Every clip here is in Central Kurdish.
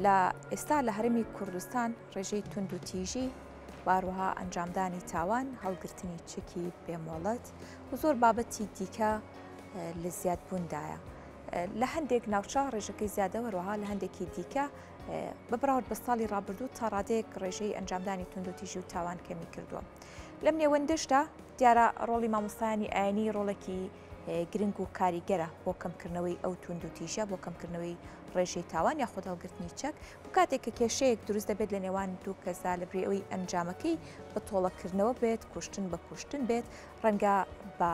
لە ئێستا لە هەرمی کوردستان ڕێژەی تونند و تیژی باروها ئەنجامدانی تاوان هەڵگرتنی چکی بێمۆڵەت و زۆر بابەتی دیکە لە زیادبووندایە لە هەندێک ناوچە ڕێژەکەی زیادە وەروەها لە هەندێکی دیکە بەبراورد بە ساڵی ڕابردوو تا ڕادەیەک ڕێژەی ئەنجامدانی تونند و تیژی و تاوان کەمی کردووە. لەم نێوەندەشدا دیارە ڕۆڵی مامۆستایانی ئاینی ڕۆڵێکی گرنگ و کاریگەرە بۆ کەمکردنەوەی ئەو تونند و تیژە بۆ کەمکردنەوەی ڕێژەی تاوان یاخود هەڵگرتنی چەک و کاتێک کە کێشەیەک دروست دەبێت لە نێوان دوو کەسدا لەبرێ ئەوەی ئەنجامەکەی بە تۆڵەکردنەوە بێت کوشتن بە کوشتن بێت ڕەنگە بە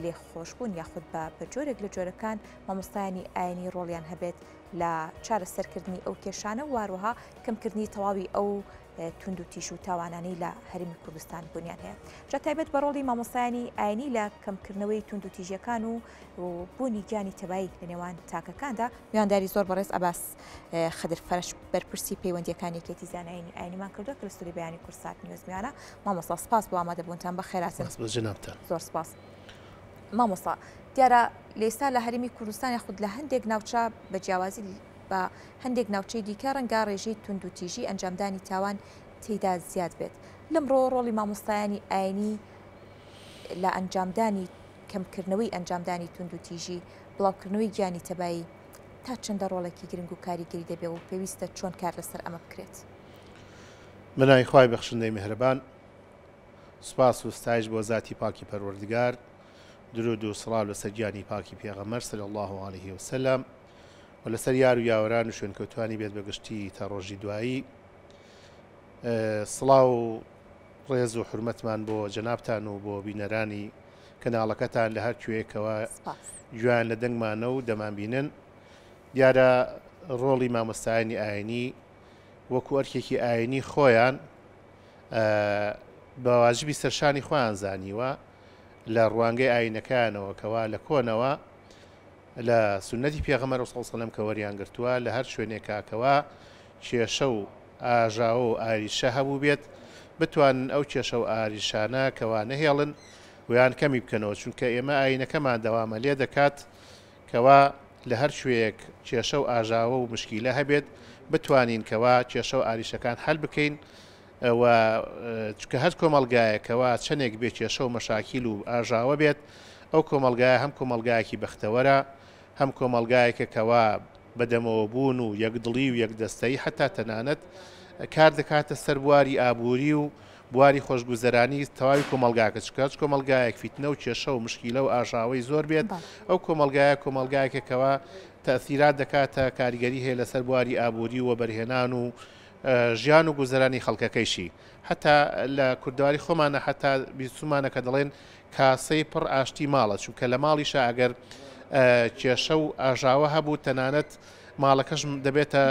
لێخۆشبوون یاخود بە جۆرێک لە جۆرەکان مامۆستایانی ئاینی ڕۆڵیان هەبێت لە چارەسەرکردنی ئەو کێشانە واروها کەمکردنی تەواوی ئەو تونند و تیژ و تاوانانی لە هەرمی کوردستان بوونیان هەیە. جا تایبەت بە ڕۆڵی مامۆستایانی ئاینی لە کەمکردنەوەی تونند و تیژەکان و بوونی گیانی تەبایی لە نێوان تاکەکاندا میوانداری زۆر بەڕێز ئەباس خەدر فەرش بەرپرسی پەیوەندیەکانی یەکێتی زانایانی ئاینیمان کردووە کە لە ستوری بەیانی کورسات نیوزمیانە. مامۆستا سپاس بۆ ئامادەبوونتان بە خێراتن. زۆر سپاس. مامۆستا دیارە لێستا لە هەرمی کوردستان یاخود لە هەندێک ناوچە بە جیاوازی بە هەندێک ناوچەی دیکە ڕەنگە ڕێژەی تونند و تیژی ئەنجامدانی تاوان تێیدا زیاد بێت. لەمڕۆ ڕۆڵی مامۆستایانی ئاینی لە ئەنجامدانی کەمکردنەوەی ئەنجامدانی تونند و تیژی بڵاوکردنەوەی گیانی تەبایی تا چەندە ڕۆڵێکی گرنگ و کاریگەری دەبێ و پێویستە چۆن کار لەسەر ئەمە بکرێت. منای خوای بەخشندەی میهرەبان، سوپاس و ستایش بۆ ذاتی پاکی پەروەردگار، درود و سڵاو لەسەر گیانی پاکی پێغەمبەر صلی الله علیه وسلم و لەسەر یار و یاوەران و شوێنکەوتوانی بێت بەگشتی تا ڕۆژی دوایی. سڵاو و ڕێز و حرمەتمان بۆ جەنابتان و بۆ بینەرانی کەناڵەکەتان لە هەر کوێیەکەوە گویان لە دەنگمانە و دەمان بینن. دیارە ڕۆڵی مامۆستایانی ئاینی وەکو ئەرکێکی ئاینی خۆیان بە واژبی سەرشانی خۆیان زانیوە لە ڕوانگەی ئاینەکانەوە کەوا لە کۆنەوە لە سونەتی پێغەمبەر صلی الله علیه و سلم کە وەریان گرتووە لە هەر شوێنێکاکەوە کێشە و ئاژاوە و ئاریشە هەبوو بێت بتوانن ئەو کێشە و ئاریشانە کەوا نەهێڵن ویان کەمی بکەنەوە، چونکە ئێمە ئاینەکەمان دەوامە لێ دەکات کەوا لە هەر شوێیەک کێشە و ئاژاوە و مشکیلە هەبێت بتوانین کەوا کێشە و ئاریشەکان هەل بکەین و چکە هەر کۆمەڵگایەکەوە چەندێک بێت کێشە و مەشاکیل و ئاژاوە بێت ئەو کۆمەڵگایە هەم کۆمەڵگایەکی بەختەوەرە هەم کۆمەڵگایەکەکەوا بەدەمەوە بوون و یەکدڵی و یەکدەستەی حتا تەنانەت کار دەکاتە سەر بواری ئابووری و بواری خۆشگوزەرانی تەواوی کۆمەلگاکە چکات کۆمەلگایەک فیتنە و کێشە و مشکیلە و ئاژاوەی زۆر بێت ئەو کۆمەلگایەکەوە تەثیرات دەکاتە کاریگەری هەیە لەسەر بواری ئابووری و بەرهێنان و ژیان و گوزەرانی خەڵکەکەیشی حتا لە کوردواری خۆمانە حتا بیسومانە کە دەڵێن کاسەی پڕ ئاشتی ماڵە، چونکە لە ماڵیشە ئەگەر کێشە و ئاژاوە هەبوو تەنانەت ماڵەکەش دەبێتە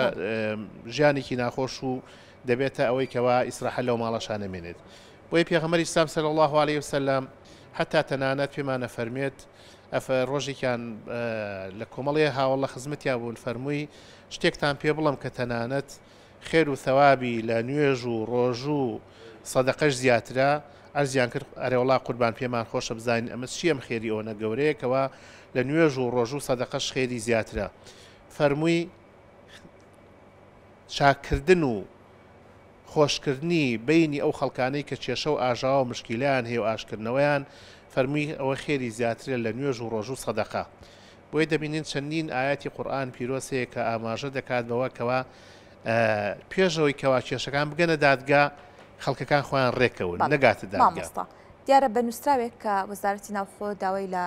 ژیانێکی ناخۆش و دەبێتە ئەوەی کەوا ئیسراحە لەو ماڵەشانە مێنێت. بۆی پێغەمبەری ئیسلام صلی الله علیه وسلم حتا تەنانەت پێمانە فەرمێت ڕۆژێکیان لە کۆمەڵێ هاوڵە خزمەتیان بوون فەرمووی شتێکتان پێ بڵم کە تەنانەت خێر و ثەوابی لە نوێژ و ڕۆژ و سەدەقەش زیاترە. ئەرزیان کرد ئەرێ وڵا قوربان پێمان خۆشە بزانین ئەمە چیەم خێری ئەوەنە گەورەیەکەوە لە نوێژ و ڕۆژ و سەدەقەش خێری زیاترە. فەرمووی چاکردن و خۆشکردنی بینی ئەو خەڵکانەی کە کێشە و ئاژاوە و مشکیلیان هەیە و ئاشکردنەوەیان فەرمووی ئەوە خێری زیاترە لە نوێژ و ڕۆژ و سەدەقە. بۆی دەبینین چەندین ئاەتی قورئان پیرۆسەیە کە ئاماژە دەکات بەوە کەوا پێشەوەی کەوا کێشەکان بگەنە دادگا خەڵکەکان خۆیان ڕێکەون نەگاتە دادگا. دیارە بە نووسراوێک کە وەزارەتی ناوخۆ داوای لە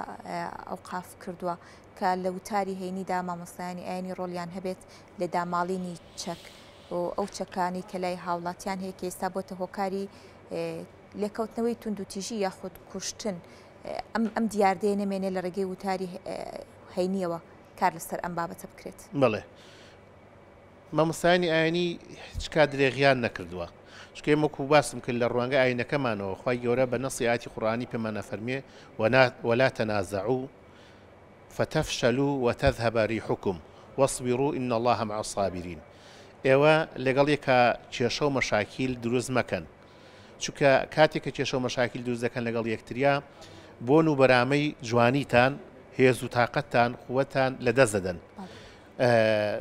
ئەوقاف کردووە کە لە وتاری هەینیدا مامۆستایانی ئاینی ڕۆلیان هەبێت لە داماڵینی چەک و ئەو چەکانی کە لای هاوڵاتیان هەیە کە ئێستا بۆتە هۆکاری لێکەوتنەوەی تونند و تیژی یاخود کوشتن ئەم دیاردەیە نەمێنێ لە ڕێگەی وتاری هەینیەوە کار لەسەر ئەم بابەتە بکرێت. بڵێ مامۆستایانی ئاینی هیچ کات درێغیان نەکردووە، چکە ئێمە باسم کرد لە ڕوانگە ئاینەکەمانەوە خوای گەورە بە نەسی ئاەتی قورئانی پێمانە فەرمێ ولا تنازعوا فتفشلوا وتذهب ريحكم واصبروا إن الله مع الصابرين. ئێوە لەگەڵ یەکە کێشە و مەشاکیل دروست مەکەن، چونکە کاتێک کە کێشە و مەشاکیل دروست دەکەن لەگەڵ یەکتریا بۆن و بەرامەی جوانیتان هێز و تااقەتتان قووەتان لەدەست دەدەن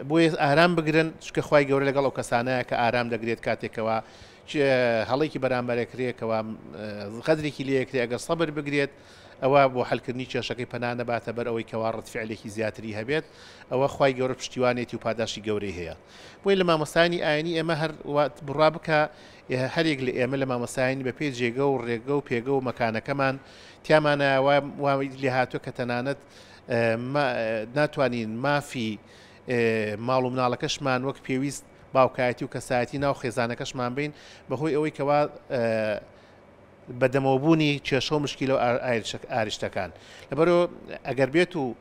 بۆیە ئارام بگرن چکە خی گەورە لەگەڵ ئەو کەسانەیە کە ئارام دەگرێت کاتێکەوە هەڵێکی بەرامبەرێکرێکەوە قەدرێکی لەیەکرێ ئەگەر سەبر بگرێت ئەوە بۆ حلکردنی کێشەکەی پەنانە باتە بەر ئەوەی کەوا ڕەتفعلێکی زیاتری هەبێت ئەوە خی گەورە پشتیوانێتی و پاداشی گەورەی هەیە بۆی لە مامۆستانی ئاینی ئێمە هەر بڕا بکە هەرێک لە ئێمە لە مامۆستانی بە پێی جێگە و ڕێگە و پێگە و مەکانەکەمان تیامانە لێ هاتووە کە تەنانەت ناتوانین مافی ماڵ و مناڵەکەشمان وەک پێویست باوکایەتی و کەسایەتی ناو خێزانەکەشمان بین بەهۆی ئەوەی کەوا بەدەمەوەبوونی کێشە و مشکیلە و ئاریشتەکان لەبەرەوە ئەگەر بێت و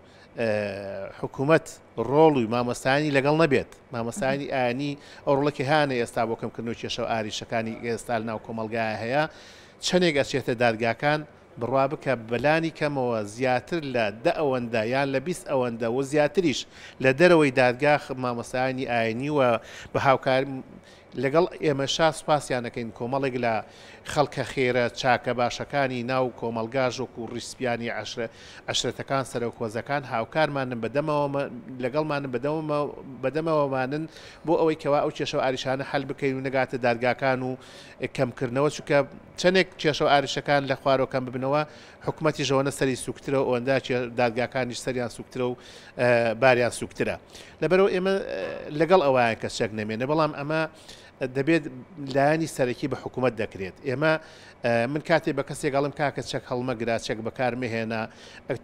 حکوومەت ڕۆڵی مامۆستانی لەگەڵ نەبێت مامۆستانی ئاینی ئەو ڕۆڵەکی هانە ئێستا بۆ کەمکردنەوە کێشە و ئاریشەکانی ئێستا ناو کۆمەلگایە هەیە چەندێک ئەچێتە دادگاکان بڕوا بکە بەلانی کەمەوە زیاتر لە 10 ئەوەندە یان لە 20 ئەوەندە و زیاتریش لە دەرەوەی دادگا مامۆستانی ئاینی و بە هاوکار لەگەڵ ئێمەشا سوپاسیانەکەین کۆمەڵێک لە خەڵکە خێرە چاکە باشەکانی ناو کۆمەلگاژۆک و ڕیسپیانی عشرەتەکان سەر و کۆزەکان هاوکارمانن بەدەمەوە لەگەڵمانن بەدەمەوەمانن بۆ ئەوەی کەوا ئەو کێشە و ئاریشانە حل بکەین و نەگاتە دادگاکان و کەمکردنەوە چونکە چەندێک کێشە و ئاریشەکان لە خوارەوەکەم ببنەوە حکوومەتی ژەوەنە سەری سوکترە و ئەوەندا دادگاکانیش سەریان سوکترە و باریان سوکترە لەبەرەوە ئێمە لەگەڵ ئەوەیان کە چەک نەمێنە بەڵام ئەمە دەبێت لایانی سەرەکی بە حکوومەت دەکرێت ئێمە من کاتێک بە کەسێک گەڵم کاکە چەک هەڵمەگرا چەک بەکارمەهێنا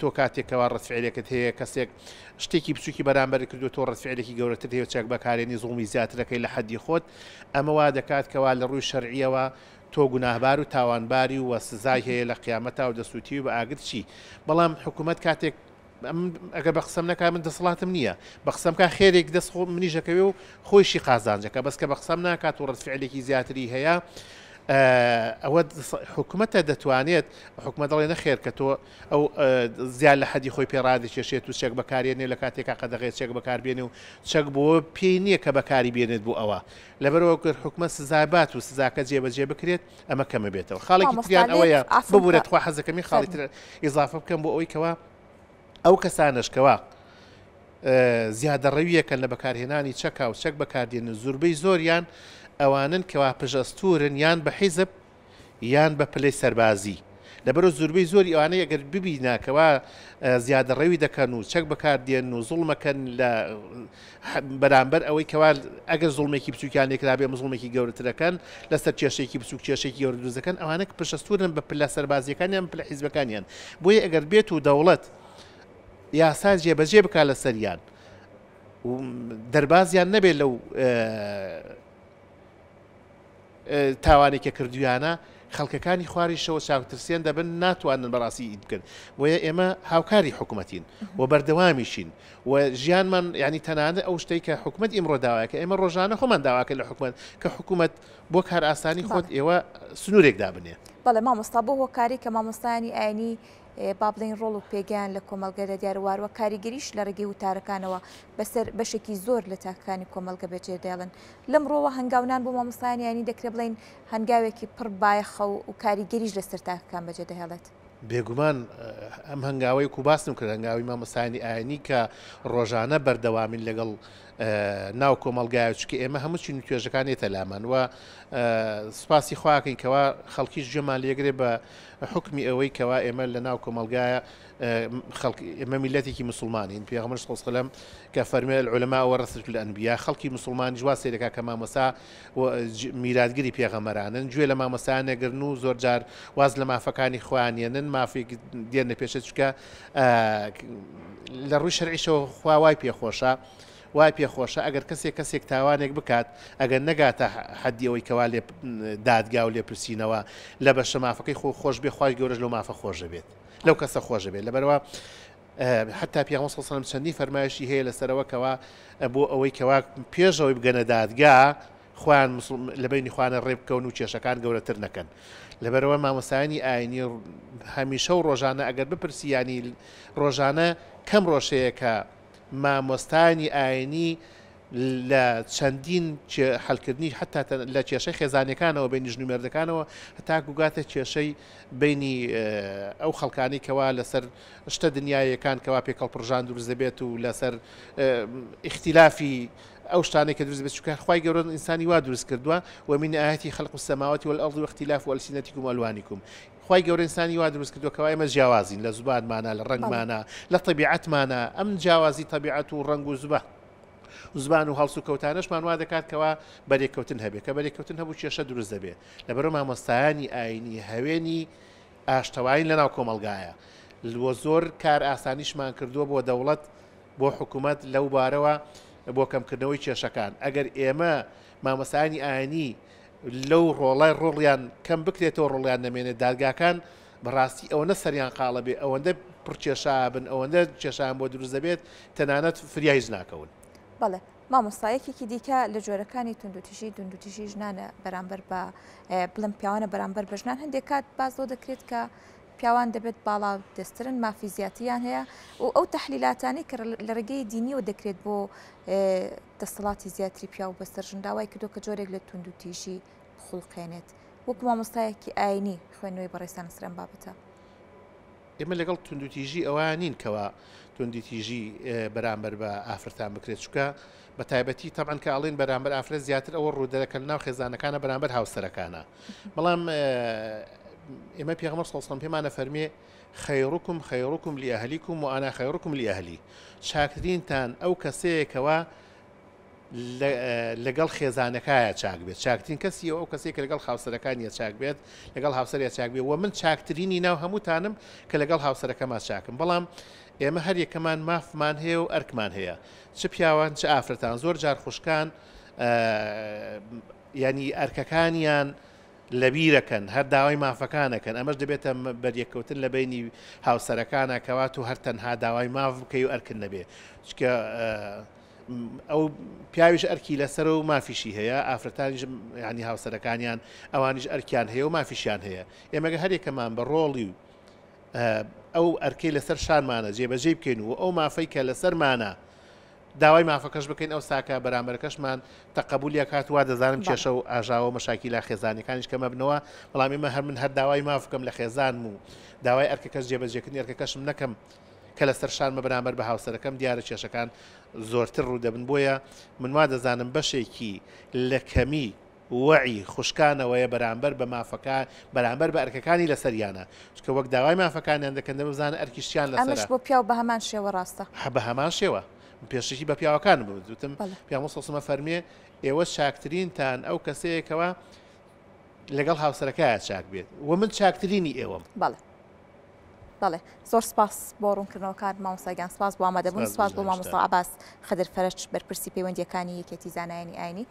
تۆ کاتێکەوە ڕەتفعلێکت هەیە کەسێک شتێکی بچووکی بەرامبەر کردو تۆ ڕەتفعلێکی گەورەتر هەیە چەک بەکارێنی زوڵمی زیاترەکەی لە حەدی خۆت ئەمە وا دەکات کەوا لە ڕووی شەرعیەوە تۆ گوناهبار و تاوانباری و سزای هەیە لە قیامەتا و دەسووتی و بە ئاگرچی بەڵام حکوومەت کاتێک ئەگەر بە قسەم نەکە من دەسەڵاتم نییە بە قسەمکە خێرێک دەست منیژەکەوێ و خۆشی قازانجەکە بەسکە بە قسەم ناکات و ڕەتفعلێکی زیاتری هەیە ئەوە حکوومەتە دەتوانێت حکوومەت دەڵێ نەخێر کە تۆ ئەو زیاد لە حەدی خۆی پێڕادێکێشێت و چەک بەکارێنێ لە کاتێکا قەدەغێت چەک بەکاربێنێ و چەک بۆ پێی نییە کە بەکاری بێنێت بۆ ئەوە لەبەرەوە کرد حکوومەت سزایبات و سزاکە جێبەجێ بکرێت ئەمە کەمە بێتەوە خاڵێکی تریان ئەوەیە ببورێت خوا حەزەکەمی خاڵی ئیزافە بکەم بۆ ئەوەی کەوا ئەو کەسانشکەوە زیادە ڕەویەکەن لە بەکارهێنانی چەکا و چەک بەکاردێنن زوربەی زۆریان ئەوانن کەوا پژەستورن یان بە حیزب یان بە پلەی سەربازی لەبەرەوە زوربەی زۆری ئەوانەیە ئەگەر ببیناکەوە زیادە ڕەوی دەکەن و چەک بەکاردێن و زوڵمەکەن لە بەرامبەر ئەوەی کەوا ئەگەر زوڵمێکی بچووکیان لێکرابێ زوڵمێکی گەورەترەکەن لەسەر کێشێکی بچووک کێشێکی گەورە دروستەکەن ئەوانە پشەستورن بە پلە سەربازیەکانیان پلە حیزبەکانیان بۆیە ئەگەر بێت و دەوڵەت یاسا جێبەجێ بکات لە سەریان و دەربازیان نەبێت لەو تاوانێکە کردویانە خەڵکەکانی خواریشەوە چاوترسیان دەبن ناتوانن بەڕاستی ئید بکەن وە ئێمە هاوکاری حکوومەتین و بەردەوامیشین و ژیانمان ینی تەنانە ئەو شتەی کە حکوومەت ئیمڕۆ داواکە ئێمە ڕۆژانە خۆمان داواکە لە حکوومەت کە حکوومەت بۆ کار ئاسانی خۆت ئێوە سنوورێک دابنێ بەڵێ مامۆستا بۆ هۆکاری کە مامۆستانی ئاینی با بڵین ڕۆڵ و پێگیان لە کۆمەلگەدا دیارواروە کاریگەریش لە ڕێگەی وتارەکانەوە بەسەر بەشێکی زۆر لە تاکانی کۆمەلگە بەجێدێڵن لەم ڕۆوە هەنگاونان بۆ مامۆستانی ینی دەکرێت بڵین هەنگاوێکی پڕ بایەخە و کاریگەریش لەسەر تاکەکان بەجێدەهێڵێت بێگومان ئەم هەنگاوی کو باسم کرد هەنگاوی مامۆستانی ئاینی کە ڕۆژانە بەردەوامین لەگەڵ ناو کۆمەلگای چکە ئێمە هەموو چین توێژەکانێتە لامان و سوپاسی خواکەین کەوا خەڵکیش جێمان لێگرێ بە حکمی ئەوەی کەوا ئێمە لە ناو کۆمەلگایە ئێمە میلەتێکی مسلمانین پێغەمبەر صلی الله علیه وسلم کە فەرمێ العولەما وەرەثەة الأنبیا خەڵکی مسلمان جوا سێرەکە کە مامۆستا میراثگری پێغەمبەرانن گوێ لە مامۆستایان نەگرن و زۆر جار واز لە مافەکانی خوانێنن مافێک دێنە پێشە چکە لە ڕووی شەرعیشەوە خوا وای پێخۆشە وای پێخۆشە ئەگەر کەسێک تاوانێک بکات ئەگەر نەگاتە حەدیەوەی کەوا لێ دادگا و لێپرسینەوە لە بەشە مافەکەی خۆش بێ خوای گەورەش لەو مافە خۆشە بێت لەو کەسە خۆشە بێت لەبەرەوە حتا پێغەمبەر صلی الله علیه و سلم چەندی فەرمایشی هەیە لەسەرەوە کەوا بۆ ئەوەی کەوا پێشەوەی بگەنە دادگا خوان لە بینی خوانە ڕێ بکەون و کێشەکان گەورەتر نەکەن لەبەرەوە مامۆستایانی ئاینی هەمیشە و ڕۆژانە ئەگەر بپرسیانی ڕۆژانە کەم ڕۆژەیە کە مامۆستانی ئاینی لە چەندین حەلکردنی حتا لە کێشەی خێزانەکانەوە بینی ژن و مێردەکانەوە هەتا گوگاتە کێشەی بینی ئەو خەڵکانی کەوا لەسەر شتە دنیایەکان کەوا پێکەڵ پڕژان دروست دەبێت و لەسەر ئیختیلافی ئەو شتانێک کە دروست بێت چونکە خی گەورە ئینسانی وا دروست کردووە ومن ئاەتی خەلق السەماوات والأرض واختلاف ألسنتكم وألوانكم خی گەورە ئینسانی وا دروست کردووە کەوا ئێمە جیاوازین لە زوبانمانە لە ڕنگمانە لە طبیعەتمانە ئەم جیاوازی طبیعەت و ڕنگ و زبان و هەڵسو کەوتانشمان وا دەکات کەوا بەرێککەوتن هەبێت کە بەرێککەوتن هەبوو کێشە دروست دەبێت لەبەرەوە مامۆستایانی ئاینی هەوێنی ئاشتەوایین لەناو کۆمەلگایە وە زۆر کار ئاسانیشمان کردووە بۆ دەوڵەت بۆ حکوومەت لەو بارەوە بۆ کەمکردنەوەی کێشەکان ئەگەر ئێمە مامۆستایانی ئاینی لەو ڕۆڵای ڕۆڵیان کەم بکرێتەوە ڕۆڵیان نەمێنێت دادگاکان بەڕاستی ئەوەنە سەریان قاڵە بێ ئەوەندە پرکێشا بن ئەوەندە کێشان بۆ دروست دەبێت تەنانەت فریایز ناکەون. بەڵێ مامۆستایەکێکی دیکە لە جۆرەکانی توندوتیژی ژنانە بەرامبەر بە بڵم پیاوانە بەرامبەر بە ژنان هەندێک کات بازۆ دەکرێت کە پیاوان دەبێت باڵا دەسترن مافی زیاتیان هەیە و ئەو تەحلیلاتانی کە لە ڕێگەی دینیەوە دەکرێت بۆ دەسەڵاتی زیاتری پیا و بەسەر ژنداوای کردو کە جۆرێک لە توندوتیژی خوڵقێنێت وەکو مامۆستایەکی ئاینی خوێندنەوەی بەڕێستان سرم بابەتە. ئێمە لەگەڵ توندوتیژی ئەوە نین کەەوە توندیتیژی بەرامبەر بە ئافرەتان بکرێت چکە بە تایبەتی تەبعاً کە ئاڵین بەرامبەر ئافرەت زیاتر ئەوە ڕوودەکەن ناو خێزانەکانە بەرامبەر هاوسەرەکانە بەڵام ئێمە پێغەمبەر صلی الله علیه و سلم پێمانە فەرمێ خەیڕوکم لأهلیکم و ئانا خەیڕوکم لأهلی چاکترینتان ئەو کەسەیەکەوە لەگەڵ خێزانەکایە چاک بێت چاکترین کەسی ئەو کەسێک کە لەگەڵ هاوسەرەکانیە چاک بێت لەگەڵ هاوسەرە چاک بێت و من چاکترینی ناو هەمووتانم کە لەگەڵ هاوسەرەکەما چاکم بەڵام ئێمە هەر یەکەمان مافمان هەیە و ئەرکمان هەیە چ پیاوان چ ئافرەتان زۆر جار خوشکان ینی ئەرکەکانیان لەبیرەکەن هەر داوای مافەکانەکەن ئەمەش دەبێتە بەریەکەوتن لە بینی هاوسەرەکانە کەوات و هەر تەنها داوای ماف بکەی و ئەرکن نەبێ چکە ئەو پیاویش ئەرکی لەسەر و مافیشی هەیە ئافرەتانیش ینی هاوسەرەکانیان ئەوانیش ئەرکیان هەیە و مافیشیان هەیە ئێمەگە هەرێکەمان بە ڕۆڵی و ئەو ئەرکەی لەسەر شانمانە جێبەجێ بکەین و ئەو مافەی کە لەسەرمانە داوای مافەکەش بکەین ئەو ساکە بەرامبەرەکەشمان تەقبولیە کات وا دەزانم کێشە و ئاژاوە مەشاکی لە خێزانەکانیش کەمە بنەوە بەڵام ئێمە هەر من هەر داوای مافکەم لە خێزانم و داوای ئەرکەکەش جێبەجێکردنی ئەرکەکەشم نەکەم کە لەسەر شانمە بەرامبەر بە هاوسەرەکەم دیارە کێشەکان زۆرتر ڕوو دەبن بۆیە من وا دەزانم بەشێکی لە کەمی وعی خوشکانەوەیە بەرامبەر بە مافەکان بەرامبەر بە ئەرکەکانی لەسەریانە چکە وەک داوای مافەکانیان دەکەن دەبزانە ئەرکیشتیان لەسەر ئەمەش بۆ پیا و بە هەمان شێوە ڕاستە بە هەمان شێوە پێشکی بە پیاوەکان بوتم پیامۆ سەسمە فەرمێ ئێوە چاکترینتان ئەو کەسەیەکەوە لەگەڵ هاوسەرەکەیە چاک بێت و من چاکترینی ئێوەم بەڵێ زۆر سپاس بۆ ڕوونکردنەوەکان مامۆستاگیان سپاس بۆ ئامادەبوون سپاس بۆ مامۆستا عەباس خەدر فەرەج بەرپرسی پەیوەندیەکانی یەکێتی زانایانی ئاینی